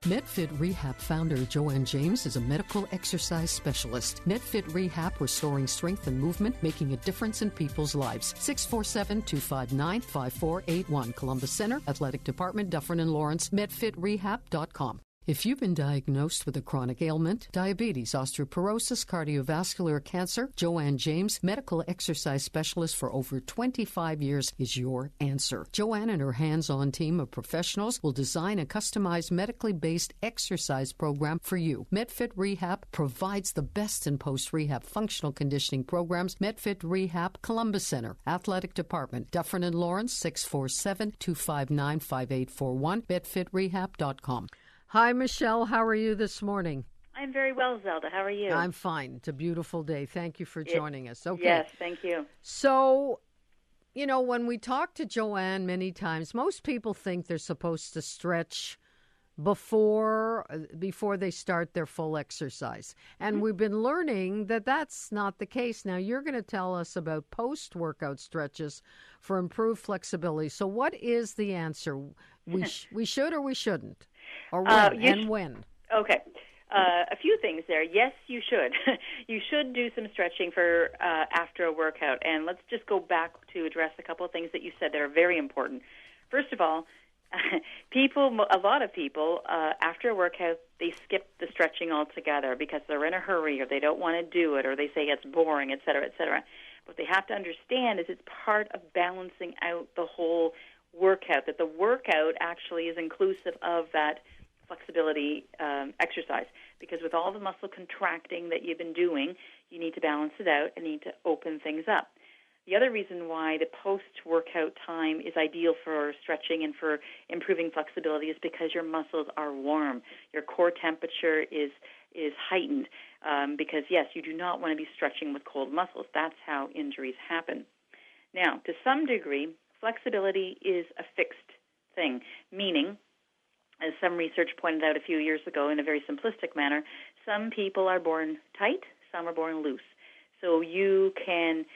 Medfit Rehab founder Joanne James is a medical exercise specialist. Medfit Rehab, restoring strength and movement, making a difference in people's lives. 647-259-5481. Columbus Center, Athletic Department, Dufferin and Lawrence, medfitrehab.com. If you've been diagnosed with a chronic ailment, diabetes, osteoporosis, cardiovascular, cancer, Joanne James, medical exercise specialist for over 25 years, is your answer. Joanne and her hands-on team of professionals will design a customized medically based exercise program for you. Medfit Rehab provides the best in post-rehab functional conditioning programs. Medfit Rehab, Columbus Center, Athletic Department, Dufferin and Lawrence, 647-259-5841, medfitrehab.com. Hi, Michelle. How are you this morning? I'm very well, Zelda. How are you? I'm fine. It's a beautiful day. Thank you for joining us. Okay. Yes, thank you. So, you know, when we talk to Joanne many times, most people think they're supposed to stretch before they start their full exercise. And we've been learning that that's not the case. Now, you're going to tell us about post-workout stretches for improved flexibility. So what is the answer? We should or we shouldn't? Or when when? Okay. A few things there. Yes, you should. You should do some stretching for after a workout. And let's just go back to address a couple of things that you said that are very important. First of all, a lot of people, after a workout, they skip the stretching altogether because they're in a hurry or they don't want to do it or they say it's boring, et cetera, et cetera. What they have to understand is it's part of balancing out the whole workout, that the workout actually is inclusive of that flexibility exercise, because with all the muscle contracting that you've been doing, you need to balance it out and need to open things up. The other reason why the post-workout time is ideal for stretching and for improving flexibility is because your muscles are warm. Your core temperature is heightened because, yes, you do not want to be stretching with cold muscles. That's how injuries happen. Now, to some degree, flexibility is a fixed thing, meaning, as some research pointed out a few years ago in a very simplistic manner, some people are born tight, some are born loose. So you can,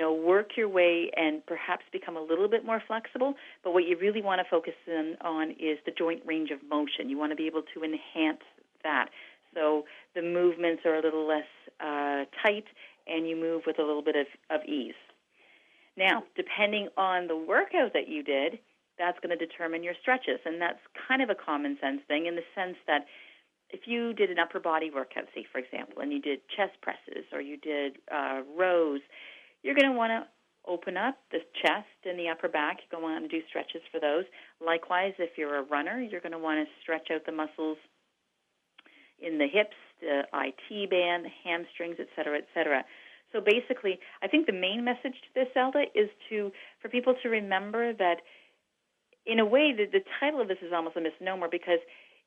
work your way and perhaps become a little bit more flexible, but what you really want to focus on is the joint range of motion. You want to be able to enhance that. So the movements are a little less tight and you move with a little bit of ease. Now, depending on the workout that you did, that's going to determine your stretches, and that's kind of a common sense thing in the sense that if you did an upper body workout, say, for example, and you did chest presses or you did rows, you're going to want to open up the chest and the upper back. You're going to want to do stretches for those. Likewise, if you're a runner, you're going to want to stretch out the muscles in the hips, the IT band, the hamstrings, et cetera, et cetera. So basically, I think the main message to this, Zelda, is for people to remember that in a way the title of this is almost a misnomer because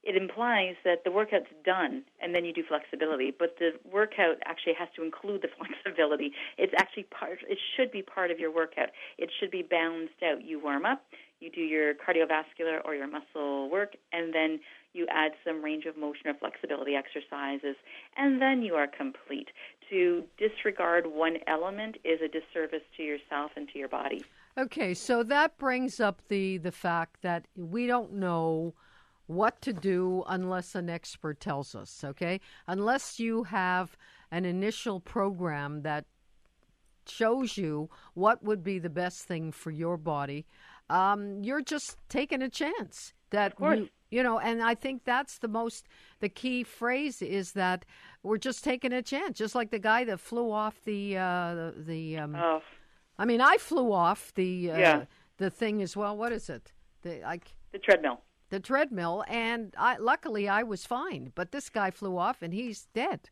it implies that the workout's done and then you do flexibility, but the workout actually has to include the flexibility. It's actually it should be part of your workout. It should be balanced out. You warm up, you do your cardiovascular or your muscle work, and then you add some range of motion or flexibility exercises, and then you are complete. To disregard one element is a disservice to yourself and to your body. Okay, so that brings up the fact that we don't know what to do unless an expert tells us, okay? Unless you have an initial program that shows you what would be the best thing for your body, you're just taking a chance. That and I think that's the key phrase is that we're just taking a chance, just like the guy that flew off I mean, I flew off the thing as well. What is it? The treadmill. The treadmill, and luckily I was fine. But this guy flew off, and he's dead.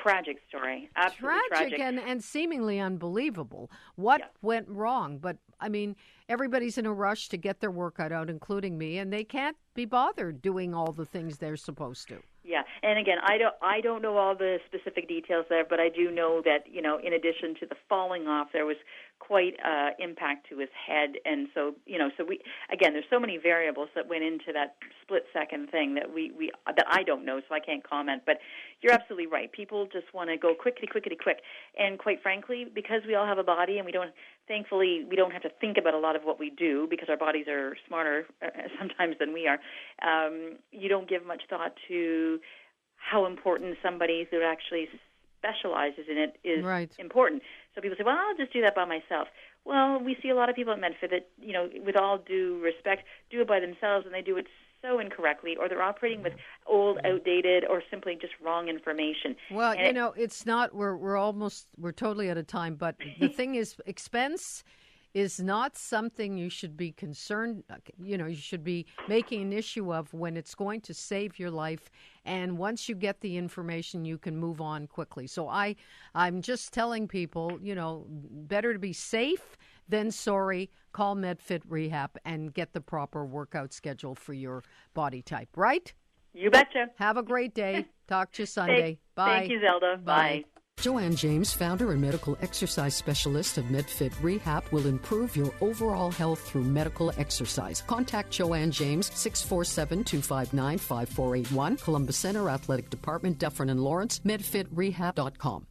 Tragic story. Absolutely tragic. And seemingly unbelievable. What went wrong? But, I mean, everybody's in a rush to get their workout out, including me, and they can't be bothered doing all the things they're supposed to. Yeah, and again, I don't know all the specific details there, but I do know that, in addition to the falling off, there was quite impact to his head, and so there's so many variables that went into that split-second thing that that I don't know, so I can't comment. But you're absolutely right. People just want to go quick, and quite frankly, because we all have a body and we don't thankfully, we don't have to think about a lot of what we do because our bodies are smarter sometimes than we are. You don't give much thought to how important somebody who actually specializes in it is important. So people say, well, I'll just do that by myself. Well, we see a lot of people at Medfit that, with all due respect, do it by themselves, and they do it so incorrectly, or they're operating with old, outdated, or simply just wrong information. Well, it's not, we're totally out of time, but the thing is, expense is not something you should be concerned, you should be making an issue of when it's going to save your life. And once you get the information, you can move on quickly. So I'm just telling people, better to be safe than sorry. Call Medfit Rehab and get the proper workout schedule for your body type, right? You betcha. Have a great day. Talk to you Sunday. Bye. Thank you, Zelda. Bye. Joanne James, founder and medical exercise specialist of Medfit Rehab, will improve your overall health through medical exercise. Contact Joanne James, 647-259-5481, Columbus Center Athletic Department, Dufferin and Lawrence, medfitrehab.com.